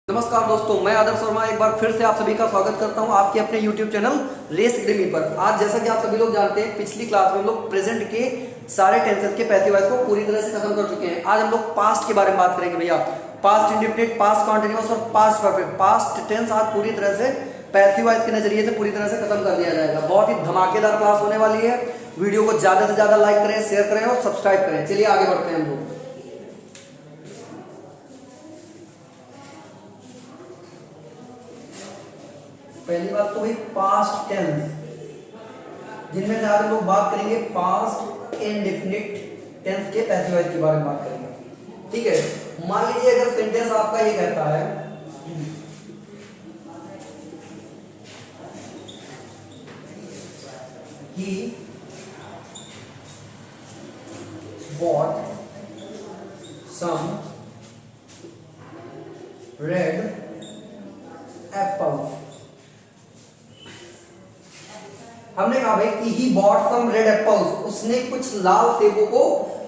नमस्कार दोस्तों, मैं आदर्श शर्मा एक बार फिर से आप सभी का स्वागत करता हूं आपके अपने YouTube चैनल रेस एकेडमी पर। आज जैसा कि आप सभी लोग जानते हैं, पिछली क्लास में हम लोग प्रेजेंट के सारे टेंसेस के पैसिव वॉइस को पूरी तरह से खत्म कर चुके हैं। आज हम लोग पास्ट के बारे में बात करेंगे भैया। पास्ट इंडेफिनिट, पास्ट कॉन्टिन्यूअस और पास्ट परफेक्ट। पास्ट टेंस आज पूरी तरह से पैसिव वॉइस के नजरिए से पूरी तरह से खत्म कर दिया जाएगा। बहुत ही धमाकेदार क्लास होने वाली है। वीडियो को ज्यादा से ज्यादा लाइक करें, शेयर करें और सब्सक्राइब करें। चलिए आगे बढ़ते हैं हम लोग। पहली बात तो भाई पास्ट टेंस, जिनमें से आज हम लोग बात करेंगे पास्ट इंडेफिनिट टेंस के पैसिव वॉइस के बारे में बात करेंगे। ठीक है, मान लीजिए अगर सेंटेंस आपका ये कहता है कि bought some red apples। हमने कहा भाई कि he bought some red apples, उसने कुछ लाल सेबों को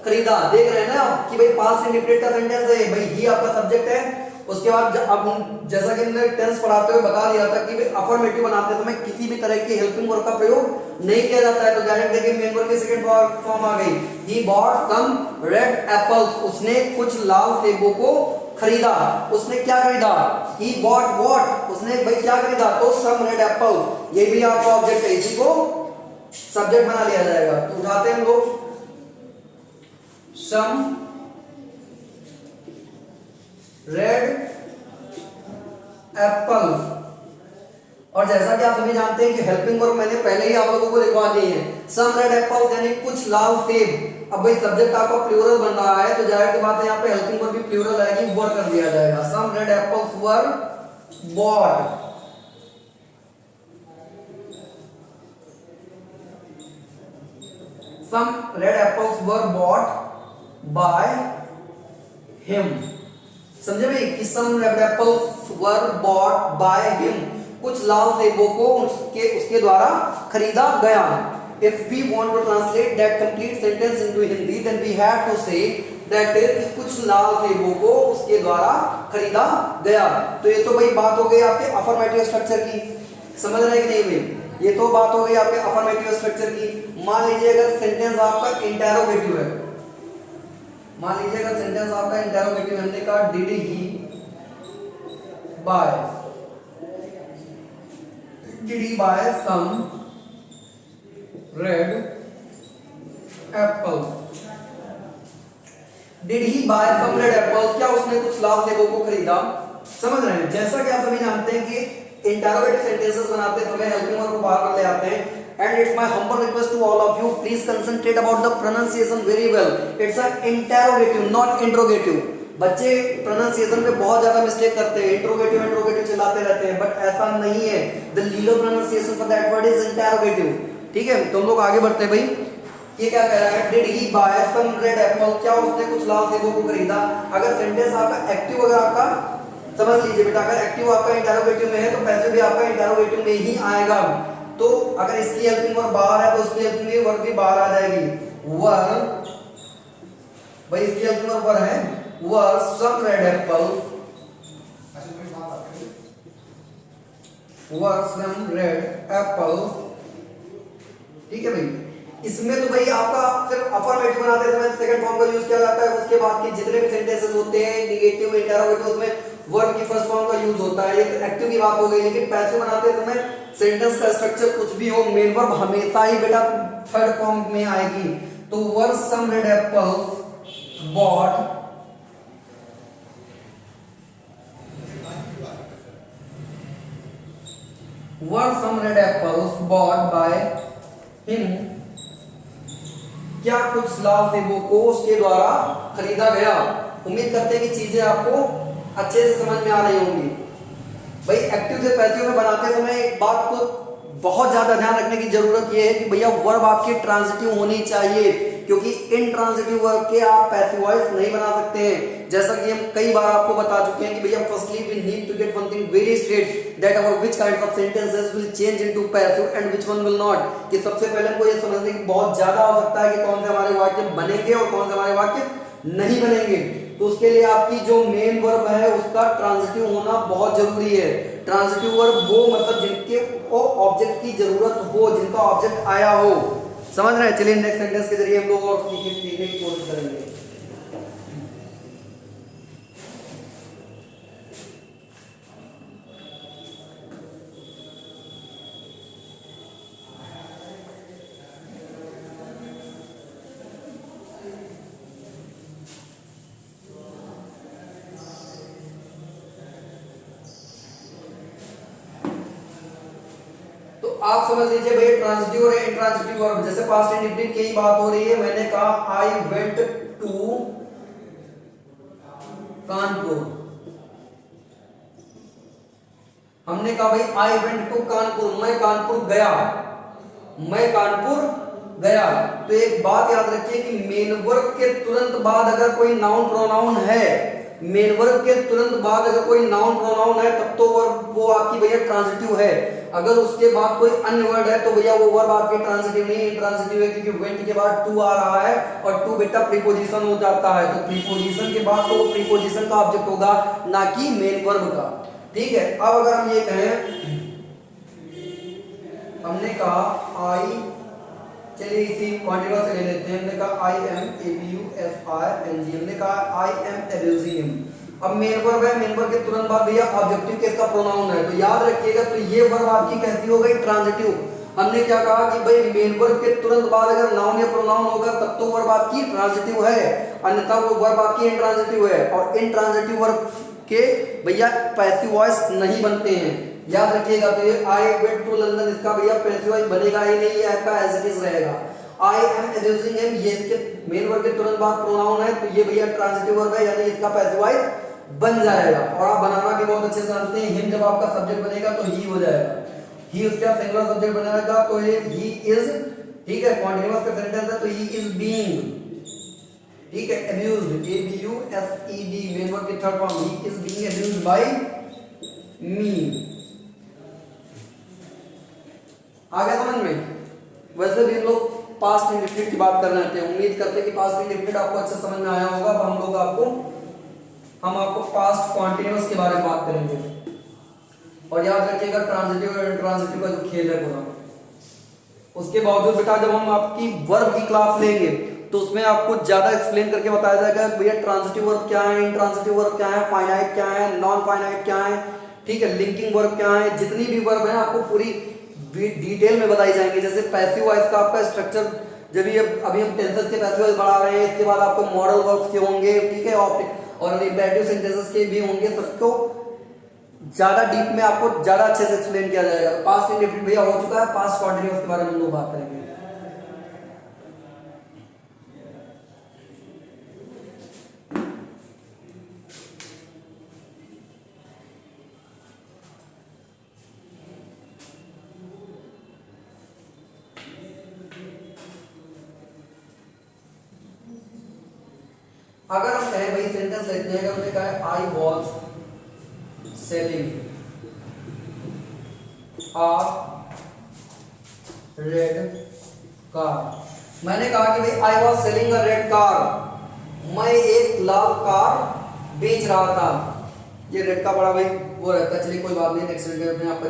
खरीदा। देख रहे हैं ना कि भाई पास्ट इंडेफिनिट का सेंटेंस है, भाई ही आपका सब्जेक्ट है। उसके बाद अब जैसा कि हमने टेंस पढ़ाते हुए बता दिया था कि भाई अफर्मेटिव बनाते समय किसी भी तरह के हेल्पिंग वर्ब का प्रयोग नहीं किया जाता है। तो डायरेक्ट देखिए मेन वर्ब की सेकंड फॉर्म आ गई, he bought some red apples, उसने कुछ लाल सेबों को खरीदा। उसने क्या खरीदा? he bought what, उसने भाई क्या खरीदा? तो some red apple। ये भी आपका ऑब्जेक्ट है, इसी को सब्जेक्ट बना लिया जाएगा। तो उठाते हैं हम लोग some red apples। और जैसा कि आप सभी जानते हैं कि हेल्पिंग वर्ब मैंने पहले ही आप लोगों को दिखवा दी है, some red apples यानी कुछ लाल सेब। अब भाई सब्जेक्ट आपका प्लूरल बन रहा है, तो जाहिर सी बात है यहाँ पे हेल्पिंग वर्ब भी प्लूरल आएगी, वर कर दिया जाएगा। some red apples were bought। some red apples were bought by him। समझे भाई कि some red apples were bought by him, कुछ लाल सेबों को उसके द्वारा खरीदा गया। If we want to translate that complete sentence into Hindi, then we have to say that कुछ लाल सेबों को उसके द्वारा खरीदा गया। तो ये तो भाई बात हो गई आपके अफर्मेटिव स्ट्रक्चर की, समझ रहे हैं कि नहीं भाई? ये तो बात हो गई आपके अफर्मेटिव स्ट्रक्चर की। मान लीजिए अगर सेंटेंस आपका इंटेरोगेटिव है, मान लीजिए अगर सेंटेंस आपका इंटेरोगेटिव, हमने कहा did he buy some red apples. Did he buy some red apples, क्या उसने कुछ लाल सेबों को खरीदा? समझ रहे हैं? जैसा कि आप सभी जानते हैं कि इंटरोगेटिव सेंटेंसेस बनाते समय हेल्पिंग वर्ब को बाहर कर ले आते हैं। And it's my humble request to all of you, please concentrate about the pronunciation very well. It's a interrogative not interrogative. बच्चे प्रोनाउंसिएशन पे बहुत ज्यादा मिस्टेक करते हैं, इंट्रोगेटिव चिल्लाते रहते हैं, बट ऐसा नहीं है। The legal pronunciation for that word is interrogative. ठीक है, तो हम लोग आगे बढ़ते हैं भाई। ये क्या कह रहा है? Did he buy some red apple, क्या उसने कुछ लाल सेबों को खरीदा? अगर सेंटेंस आपका एक्टिव, अगर आपका समझ लीजिए बेटा, अगर एक्टिव आपका इंटरोगेटिव में है तो पैसिव भी आपका इंटरोगेटिव में ही आएगा। तो अगर इसकी हेल्पिंग वर्ब बाहर है तो उसकी हेल्पिंग वर्ब भी बाहर आ जाएगी। वर, भाई इसकी हेल्पिंग वर्ब वर है, वर सम रेड एप्पल्स, वर सम रेड एप्पल्स। ठीक है भाई, इसमें तो भाई आपका सिर्फ अफर्मेटिव बनाते समय सेकंड फॉर्म का यूज किया जाता है। उसके बाद के जितने भी सेंटेंसेस होते हैं नेगेटिव इंटरोगेटिव, उसमें वर्ब की फर्स्ट फॉर्म का यूज होता है। ये एक्टिव की बात हो गई, लेकिन पैसिव बनाते समय सेंटेंस का स्ट्रक्चर कुछ भी हो, मेन वर्ब हमेशा ही बेटा थर्ड फॉर्म में आएगी। तो were some red apples bought were some red apples bought by him, क्या कुछ लाल सेबों को उसके द्वारा खरीदा गया। उम्मीद करते हैं कि चीजें आपको अच्छे से समझ में आ रही होंगी। भाई एक्टिव से पैसिव में बनाते समय एक बात को बहुत ज्यादा ध्यान रखने की जरूरत यह है कि भैया वर्ब आपकी ट्रांजिटिव होनी चाहिए, क्योंकि इन ट्रांजिटिव वर्ब के आप पैसिव वॉइस नहीं बना सकते हैं। जैसा कि हम कई बार आपको बता चुके हैं कि भैया firstly we need to get one thing very straight, that our which kind of sentences will change into passive and which one will not. कि सबसे पहले हमको ये समझने की बहुत ज्यादा आवश्यकता है कि कौन से हमारे वाक्य बनेंगे और कौन से हमारे वाक्य नहीं बनेंगे। तो उसके लिए आपकी जो मेन वर्ब है उसका ट्रांजिटिव होना बहुत जरूरी है। ट्रांजिटिव वर्ब वो मतलब जिनके को ऑब्जेक्ट की जरूरत हो, जिनका ऑब्जेक्ट आया हो। समझ रहे हैं? चलिए नेक्स्ट सेंटेंस के जरिए हम लोग और सीखने की कोशिश करेंगे। आप समझ लीजिए भैया ट्रांजिटिव और इंट्रांजिटिव वर्ब, जैसे पास्ट इंडेफिनिट की ही बात हो रही है। मैंने कहा आई वेंट टू कानपुर। हमने कहा भाई आई वेंट टू कानपुर, मैं कानपुर गया, मैं कानपुर गया। तो एक बात याद रखिए कि मेन वर्ब के तुरंत बाद अगर कोई नाउन प्रोनाउन है, मेन वर्ब के तुरंत बाद अगर कोई नाउन प्रोनाउन है तब तो वर्ब वो आपकी भैया ट्रांजिटिव है। अगर उसके बाद कोई अन्य वर्ड है तो भैया वो वर्ब आपकी ट्रांजिटिव नहीं, इंट्रांजिटिव है, क्योंकि वेंट के बाद टू आ रहा है और टू बेटा प्रीपोजिशन हो जाता है। तो प्रीपोजिशन के बाद तो वो प्रीपोजिशन का ऑब्जेक्ट होगा, ना कि मेन वर्ब का। ठीक है, अब अगर हम ये कहें, हमने कहा आई, चलिए इसी कॉन्टिन्यूअस से ले लेते हैं। हमने कहा आई एम abusing, हमने कहा आई एम abusing him। अब मेन वर्ब है, मेन वर्ब के तुरंत बाद भैया ऑब्जेक्टिव किसका प्रोनाउन है, तो याद रखिएगा तो ये वर्ब आपकी कैसी हो गई, ट्रांजिटिव। हमने क्या कहा कि भाई मेन वर्ब के तुरंत बाद अगर नाउन या प्रोनाउन होगा तब तो वर्ब आपकी ट्रांजिटिव है, अन्यथा वो वर्ब आपकी इंट्रांजिटिव है। और इंट्रांजिटिव वर्ब के भैया पैसिव वॉइस नहीं बनते हैं, याद रखिएगा। तो ये आई वेंट टू लंदन, इसका भैया पैसिव वॉइस बनेगा ही नहीं, ये आपका एज इट इज रहेगा। आई एम abusing him, ये इसके मेन वर्ब के तुरंत बाद प्रोनाउन है, तो ये भैया ट्रांजिटिव वर्ब है, यानी इसका पैसिव वॉइस बन जाएगा। और आप बनाना भी बहुत अच्छे से जानते हैं, हिम जब आपका सब्जेक्ट बनेगा तो ही हो जाएगा, ही उसका सिंगुलर सब्जेक्ट बनेगा तो ये ही इज, ठीक है, कॉन्टिन्यूअस का सेंटेंस है तो ही इज बीइंग, ठीक है, अब्यूज्ड, abused, मेन वर्ब की third form, he is being abused by me. आ गया समझ में? वैसे भी हम लोग पास्ट इंडेफिनिट की बात कर रहे थे, उम्मीद करते हैं कि पास्ट इंडेफिनिट आपको अच्छे समझ में आया होगा। अब हम आपको पास्ट कॉन्टिन्यूअस के बारे में बात करेंगे। और याद रखिएगा ट्रांजिटिव और इंट्रांजिटिव का जो खेल है पूरा, उसके बावजूद बेटा जब हम आपकी वर्ब की क्लास लेंगे तो उसमें आपको ज्यादा एक्सप्लेन करके बताया जाएगा भैया ट्रांजिटिव वर्ब क्या है, इंट्रांजिटिव वर्ब क्या है, फाइनाइट क्या है, नॉन फाइनाइट क्या है, ठीक है, लिंकिंग वर्ब क्या है, जितनी भी वर्ब है आपको पूरी डिटेल में बताई जाएंगी। जैसे पैसिव वॉइस का आपका स्ट्रक्चर, जब ये अभी हम टेंसेस के पैसिव वॉइस बढ़ा रहे हैं, इसके बाद आपको मॉडल वर्ब्स के होंगे, ठीक है, और इंपेरेटिव सेंटेंसेस के भी होंगे, सबको ज्यादा डीप में आपको ज्यादा अच्छे से एक्सप्लेन किया जाएगा। पास्ट इंडेफिनिट भैया हो चुका है, पास्ट कॉन्टिन्यूअस के बारे में हम लोग बात करेंगे। अगर हम कहें भाई सेंटेंस लिखते हैं, अगर हमने कहा है I was selling a red car, मैंने कहा कि भाई I was selling a red car, मैं एक लाल कार बेच रहा था। ये रेड का बड़ा भाई वो रहता है, चलिए कोई बात नहीं, नेक्स्ट वीडियो में आपका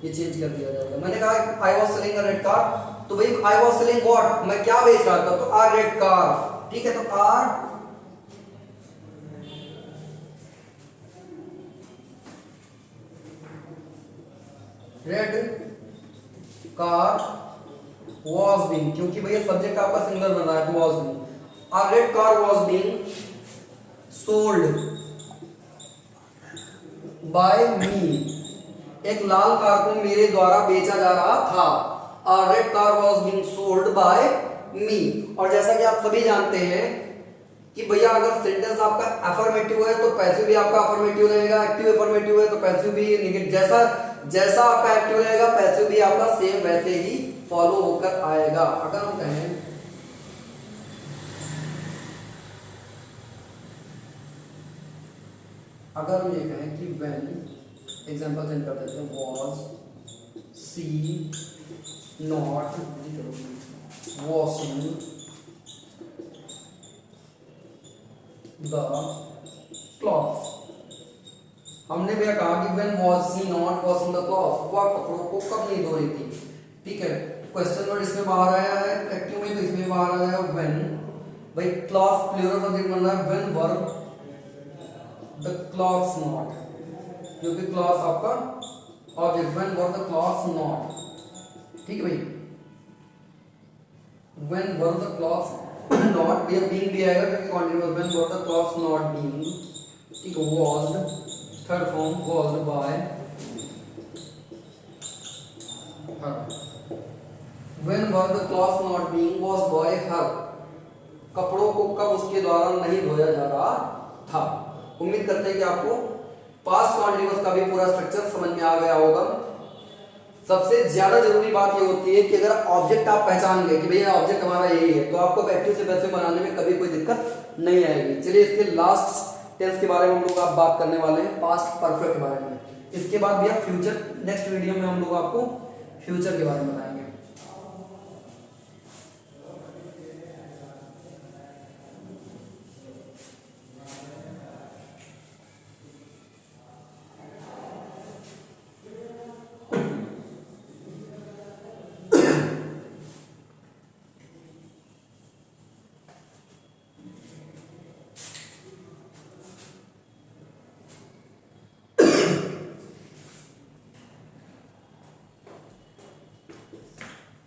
ये चेंज कर दिया जाएगा। मैंने कहा आई was selling a red car, तो भाई आई वॉज सेलिंग व्हाट, मैं क्या बेच रहा था, तो आ रेड कार, ठीक है, तो a red car was being, क्योंकि भैया सब्जेक्ट आपका सिंगुलर बन रहा है, was being, a red car was being sold by me, एक लाल कार को मेरे द्वारा बेचा जा रहा था। A red car was being sold by me. और जैसा कि आप सभी जानते हैं कि भैया अगर सेंटेंस आपका अफर्मेटिव है तो पैसिव भी आपका अफर्मेटिव रहेगा, एक्टिव अफर्मेटिव है तो पैसिव भी नेगेटिव, जैसा आपका एक्टिव रहेगा पैसिव भी आपका सेम वैसे ही फॉलो होकर आएगा। अगर हम कहें अगर हम ये कहें कि व्हेन, एग्जांपल चेंज कर देते हैं, was she not washing the cloth. हमने भी कहा कि when was she not washing the cloth, वह कपड़ों को कब नहीं धो रही थी। ठीक है, क्वेश्चन वर्ड इसमें बाहर आया है, एक्टिव में तो इसमें बाहर आया है व्हेन। भाई क्लॉथ प्लूरल सब्जेक्ट बन रहा है, when were the clothes not, क्योंकि क्लॉथ आपका object, when were the clothes not. ठीक है भाई, when were the clothes not, भी बीइंग भी आएगा क्योंकि continuous, when were the clothes not being. ठीक है, washed, third form washed by her. When were the clothes not being washed by her, कपड़ों को कब उसके द्वारा नहीं धोया जा रहा था। उम्मीद करते हैं कि आपको पास्ट कॉन्टिन्यूअस का भी पूरा स्ट्रक्चर समझ में आ गया होगा। सबसे ज्यादा जरूरी बात ये होती है कि अगर ऑब्जेक्ट आप पहचान गए कि भैया ऑब्जेक्ट हमारा यही है, तो आपको एक्टिव से पैसिव बनाने में कभी कोई दिक्कत नहीं आएगी। चलिए इसके लास्ट टेंस के बारे में हम लोग आप बात करने वाले हैं, पास्ट परफेक्ट के बारे में। इसके बाद भी आप फ्यूचर, नेक्स्ट वीडियो में हम लोग आपको फ्यूचर के बारे में बताएंगे।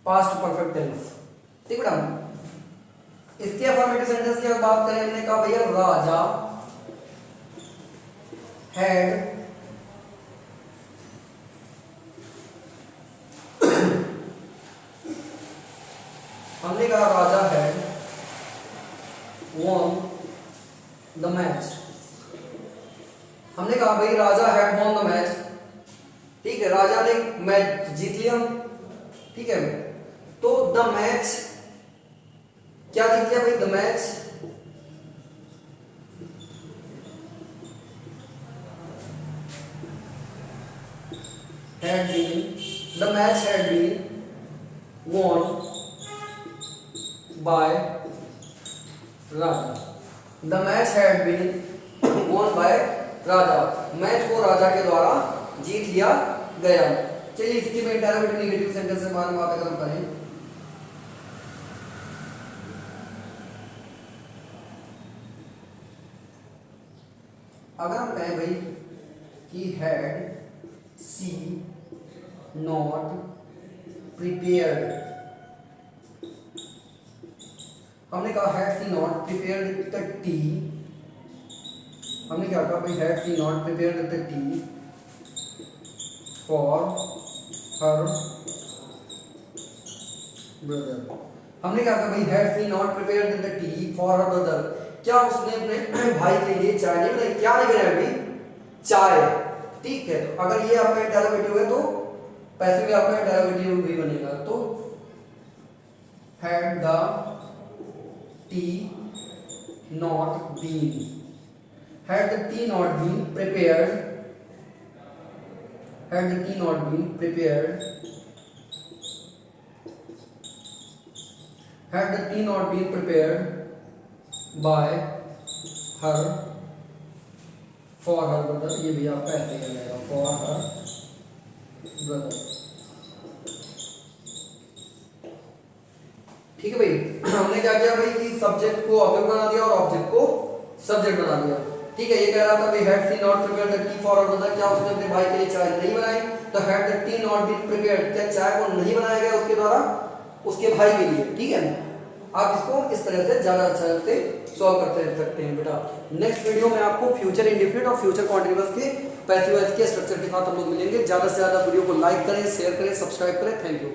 Past perfect tense. ठीक है बेटा, इसके अफर्मेटिव सेंटेंस की अगर बात करें, हमने कहा भैया राजा हैड हमने कहा राजा हैड वॉन द मैच। हमने कहा भाई राजा हैड वॉन द मैच। ठीक है, राजा ने मैच जीत लिया। ठीक है, तो द मैच क्या जीत लिया भाई, the match had been, the match had been won by Raja. the match had been won by Raja, match को राजा के द्वारा जीत लिया गया। चलिए इसकी में इंटरोगेटिव नेगेटिव सेंटेंस के बारे में बात अगर हम करें, अगर हम कहें भाई कि हैड सी नॉट प्रिपेयर्ड, हमने कहा had she not prepared the tea. हमने क्या कहा भाई, had she not prepared the tea for her brother. हमने क्या कहा भाई, had she not prepared the tea for her brother, क्या उसने अपने भाई के लिए चाय नहीं बनाई। क्या लिख रहे हैं अभी, चाय। ठीक है, तो अगर ये आपका इंटरोगेटिव है तो पैसिव में आपका इंटरोगेटिव भी बनेगा। तो had the tea not been, had the tea not been prepared, had the tea not been prepared, had the tea not been prepared by her for her brother, ये भी आपका ऐसे ही रहेगा, for her brother। ठीक है भाई, हमने क्या किया भाई कि सब्जेक्ट को ऑब्जेक्ट बना दिया और ऑब्जेक्ट को सब्जेक्ट बना दिया। ठीक है, ये कह रहा था भाई had she not prepared the tea for her brother, क्या उसने अपने भाई के लिए चाय नहीं बनाई। तो had the tea not been prepared, क्या चाय को नहीं बनाया गया उसके द्वारा उसके भाई के लिए। ठीक है, आप इसको इस तरह से ज्यादा अच्छा से सॉल्व करते सकते हैं बेटा। नेक्स्ट वीडियो में आपको फ्यूचर इंडेफिनिट और फ्यूचर कॉन्टिन्यूअस के पैसिव वॉइस के स्ट्रक्चर के साथ हम लोग मिलेंगे। ज्यादा से ज्यादा वीडियो को लाइक करें, शेयर करें, सब्सक्राइब करें। Thank you.